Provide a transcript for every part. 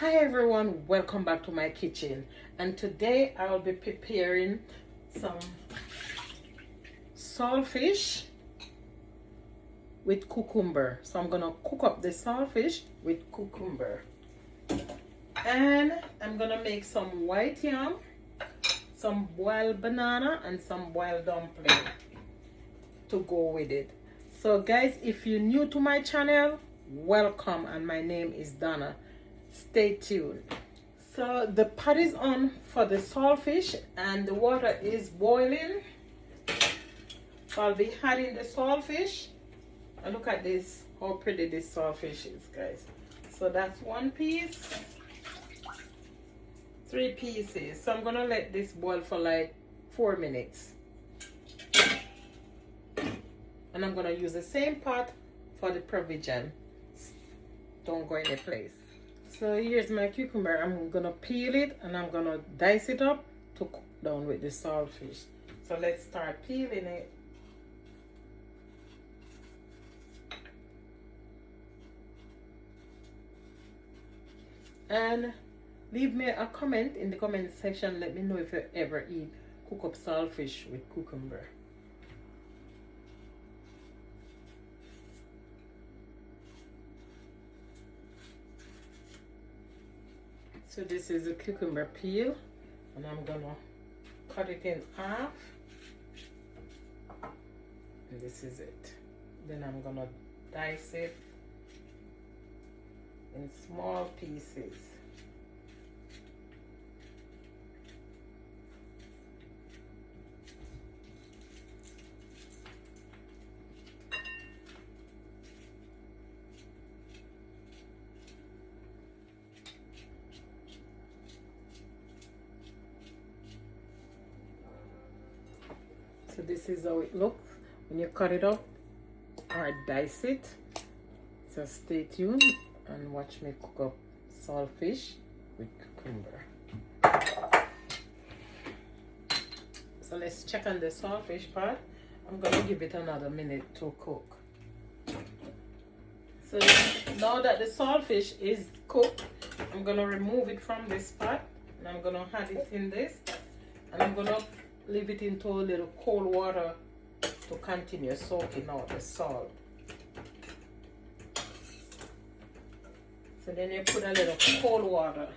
Hi everyone, welcome back to my kitchen, and today I will be preparing some saltfish with cucumber. So I'm gonna cook up the saltfish with cucumber, and I'm gonna make some white yam, some boiled banana, and some boiled dumpling to go with it. So guys, if you're new to my channel, welcome, and my name is Donna. Stay tuned. So the pot is on for the saltfish and the water is boiling. So I'll be adding the saltfish, and look at this, how pretty this saltfish is, guys. So that's one piece, 3 pieces. So I'm gonna let this boil for like 4 minutes, and I'm gonna use the same pot for the provision. Don't go any place. So here's my cucumber. I'm gonna peel it and I'm gonna dice it up to cook down with the saltfish. So let's start peeling it. And leave me a comment in the comment section. Let me know if you ever cook up saltfish with cucumber. So this is a cucumber peel, and I'm gonna cut it in half, and this is it. Then I'm gonna dice it in small pieces. So this is how it looks when you cut it up or dice it. So stay tuned and watch me cook up saltfish with cucumber. So let's check on the saltfish part. I'm gonna give it another minute to cook. So now that the saltfish is cooked, I'm gonna remove it from this pot, and I'm gonna add it in this, and I'm gonna leave it into a little cold water to continue soaking out the salt. So then you put a little cold water.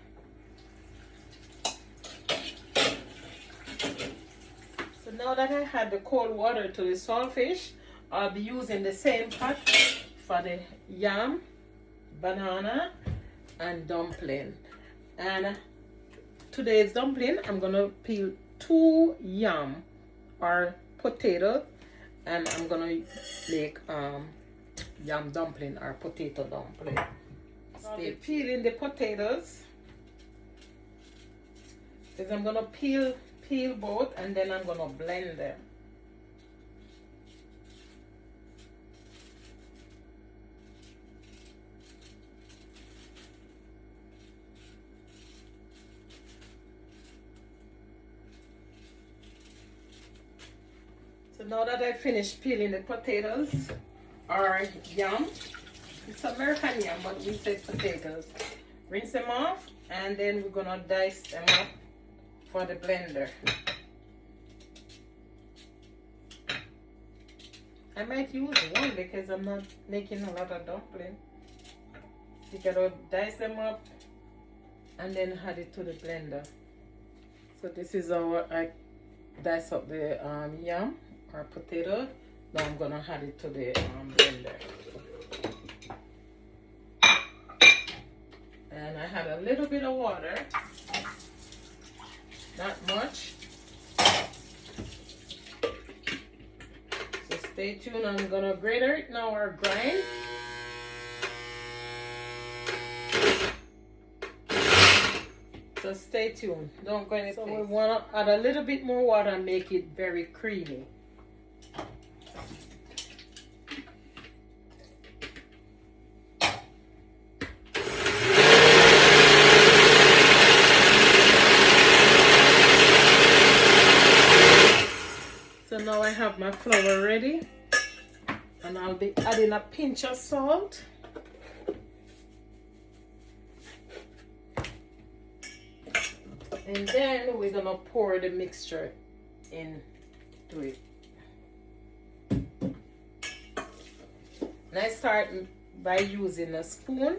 So now that I had the cold water to the saltfish, I'll be using the same pot for the yam, banana, and dumpling. And today's dumpling, I'm gonna peel 2 yam or potatoes, and I'm gonna make yam dumpling or potato dumpling. I'll be peeling the potatoes, because I'm gonna peel both, and then I'm gonna blend them. So now that I finished peeling the potatoes or yam, it's American yam, but we say potatoes. Rinse them off, and then we're gonna dice them up for the blender. I might use one because I'm not making a lot of dumpling. You gotta dice them up and then add it to the blender. So this is how I dice up the yam or potato. Now I'm gonna add it to the blender. And I had a little bit of water, not much. So stay tuned. I'm gonna grater it now, or grind. So stay tuned. Don't go any place. So we wanna add a little bit more water and make it very creamy. So now I have my flour ready, and I'll be adding a pinch of salt, And then we're gonna pour the mixture into it. And I start by using a spoon.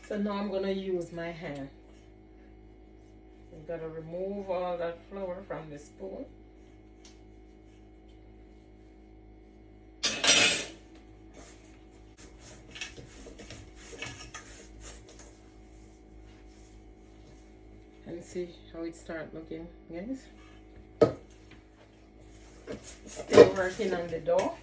So now I'm gonna use my hand. I'm gonna remove all that flour from the spoon. And see how it start looking, guys. Still working on the dough.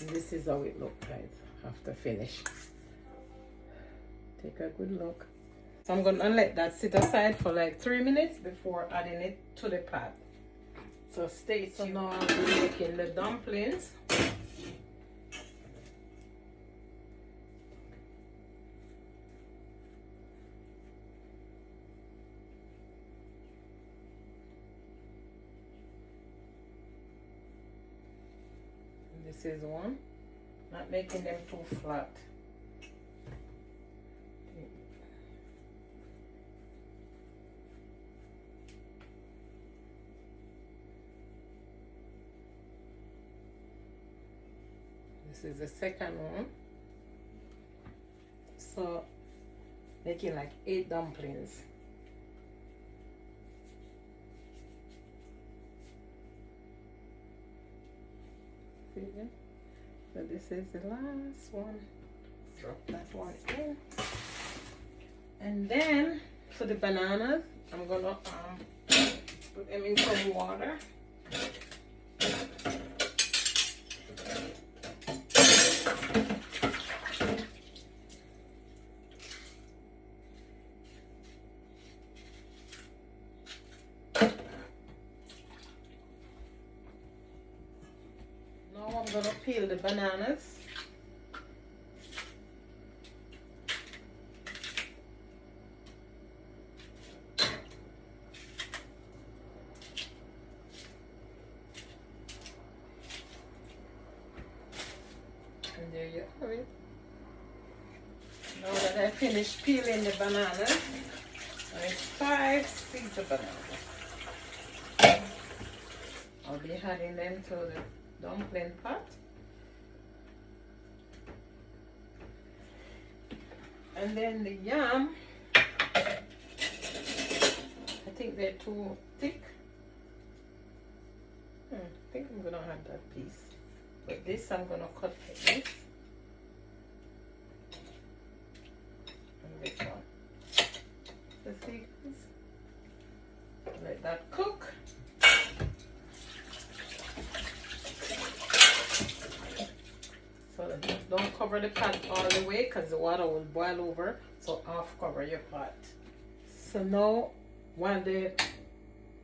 And this is how it looks like after finish. Take a good look. So I'm gonna let that sit aside for like 3 minutes before adding it to the pot. So stay tuned. So now I'll be making the dumplings. This is one. Not making them too flat. This is the second one. So making like 8 dumplings. So this is the last one. Drop that one in. And then for the bananas, I'm gonna put them in some water. Now I'm gonna peel the bananas. And there you have it. Now that I finished peeling the bananas, I have 5 seeds of bananas. I'll be adding them to the dumpling pot. And then the yam, I think they're too thick. I think I'm gonna have that piece. But this I'm gonna cut like this. And this one. Let's see. Let that cook. So don't cover the pot all the way because the water will boil over. So half cover your pot. So now while the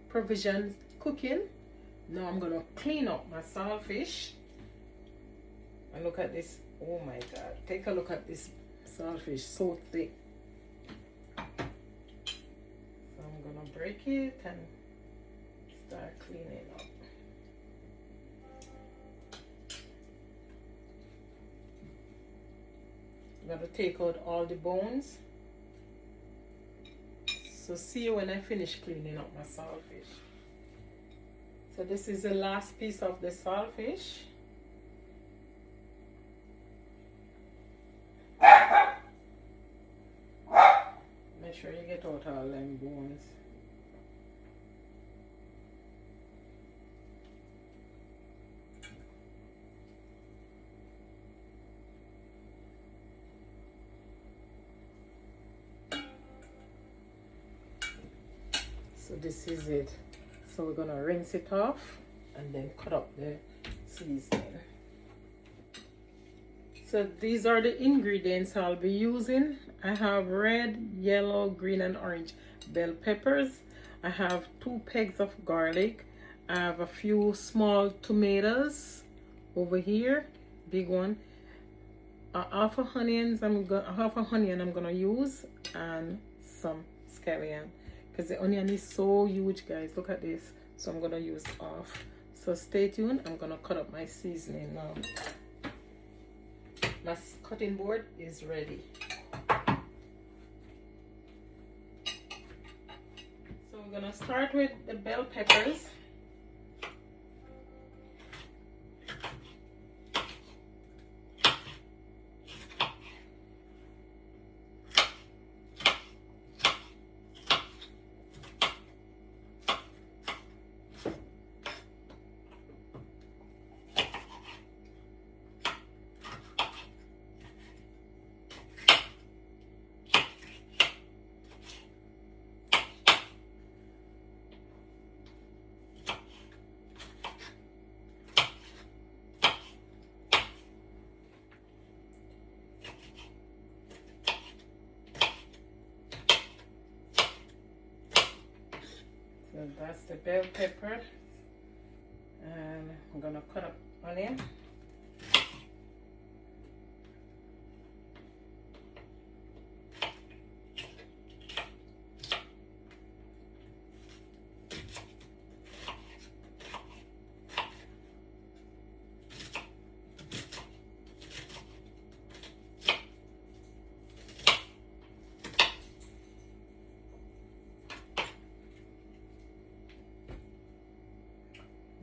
provisions cooking, now I'm gonna clean up my saltfish. And look at this. Oh my God! Take a look at this saltfish, so thick. So I'm gonna break it and start cleaning up. I'm going to take out all the bones. So see you when I finish cleaning up my saltfish. So this is the last piece of the saltfish. Make sure you get out all them bones. So this is it. So we're gonna rinse it off and then cut up the seasoning. So these are the ingredients I'll be using. I have red, yellow, green and orange bell peppers. I have 2 pegs of garlic. I have a few small tomatoes over here, big one. half a onions. Half a onion I'm gonna use, and some scallion, because the onion is so huge, guys. Look at this. So I'm gonna use half. So stay tuned. I'm gonna cut up my seasoning now. My cutting board is ready. So we're gonna start with the bell peppers. So that's the bell pepper, and I'm gonna cut up onion.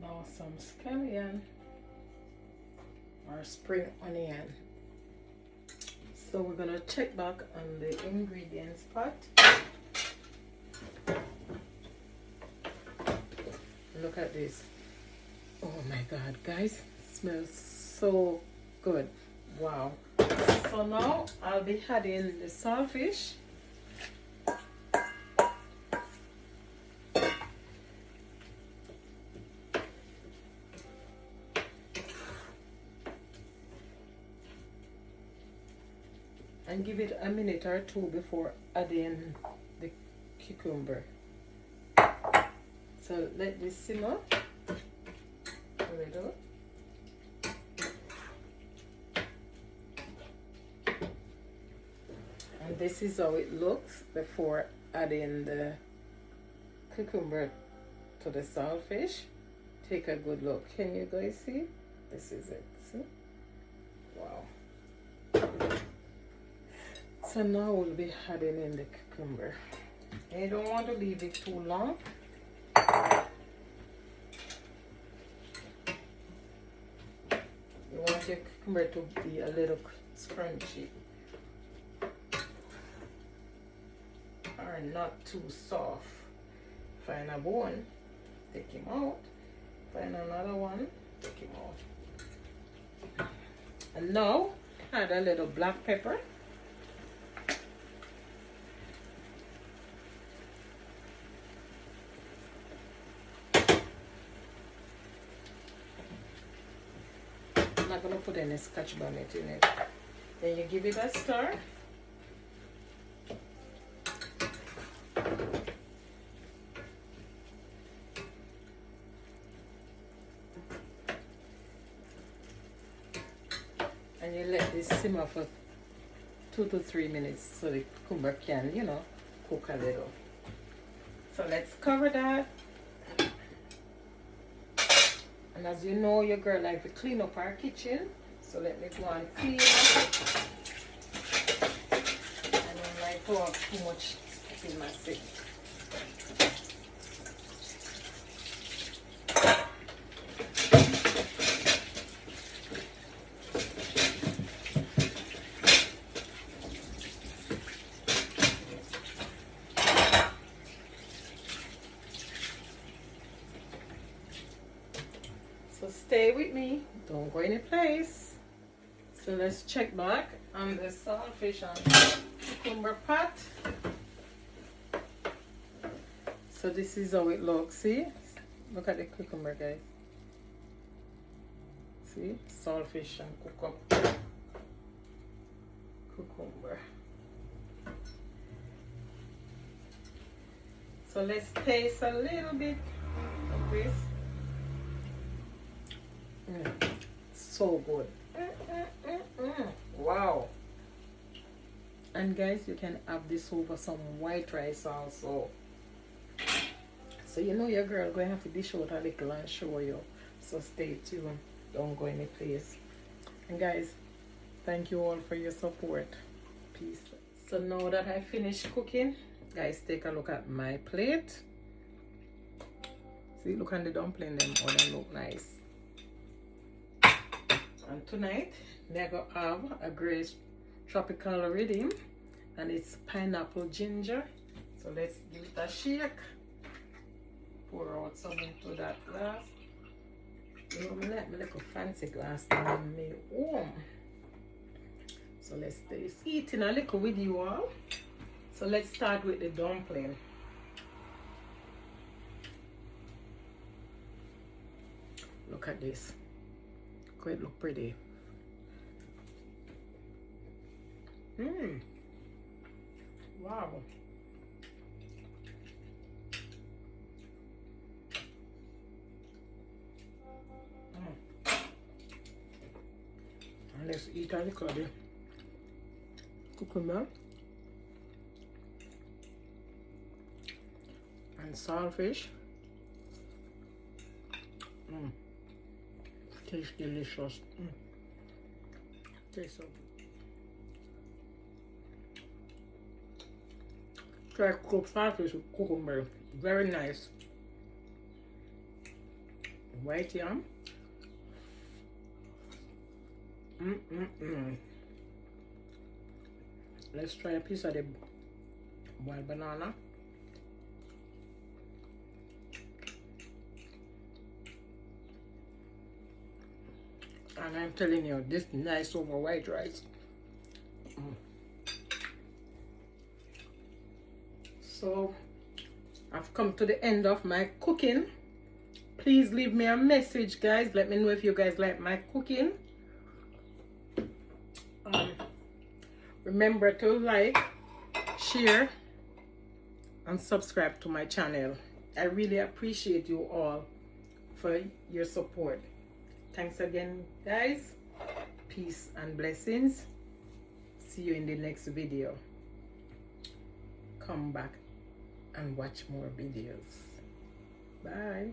Now some scallion or spring onion. So we're gonna check back on the ingredients part. Look at this. Oh my god, guys, it smells so good. Wow. So now I'll be adding the saltfish. And give it a minute or two before adding the cucumber. So let this simmer a little. And this is how it looks before adding the cucumber to the saltfish. Take a good look. Can you guys see? This is it. See? Wow. So now we'll be adding in the cucumber. And you don't want to leave it too long. You want your cucumber to be a little scrunchy. Or not too soft. Find a bone, take him out. Find another one, take him out. And now add a little black pepper. I'm not gonna put any Scotch bonnet in it. Then you give it a stir. And you let this simmer for 2 to 3 minutes so the cucumber can, you know, cook a little. So let's cover that. And as you know, your girl likes to clean up our kitchen. So let me go and clean up. And then I pour up too much in my sink. So stay with me, don't go any place. So let's check back on the saltfish and cucumber pot. So this is how it looks, see? Look at the cucumber, guys. See? Saltfish and cucumber. So let's taste a little bit of this. So good. Wow. And guys, you can have this over some white rice also. So you know your girl going to have to dish out a little and show you. So stay tuned. Don't go any place. And guys, thank you all for your support. Peace. So now that I finished cooking, guys, take a look at my plate. See, look at the dumpling them. Oh, they look nice. And tonight, they're going to have a great tropical rhythm. And it's pineapple ginger. So let's give it a shake. Pour out some into that glass. You know, I like my little fancy glass in my home. So let's taste eating a little with you all. So let's start with the dumpling. Look at this. Quite look pretty. Mmm. Wow. And let's eat a little bit. Cucumber and saltfish. Tastes delicious. Tastes so good. Try cooked saltfish with cucumber. Very nice. White yam. Let's try a piece of the wild banana. And I'm telling you, this nice over white rice. So I've come to the end of my cooking. Please leave me a message, guys. Let me know if you guys like my cooking. Remember to like, share, and subscribe to my channel. I really appreciate you all for your support. Thanks again, guys. Peace and blessings. See you in the next video. Come back and watch more videos. Bye.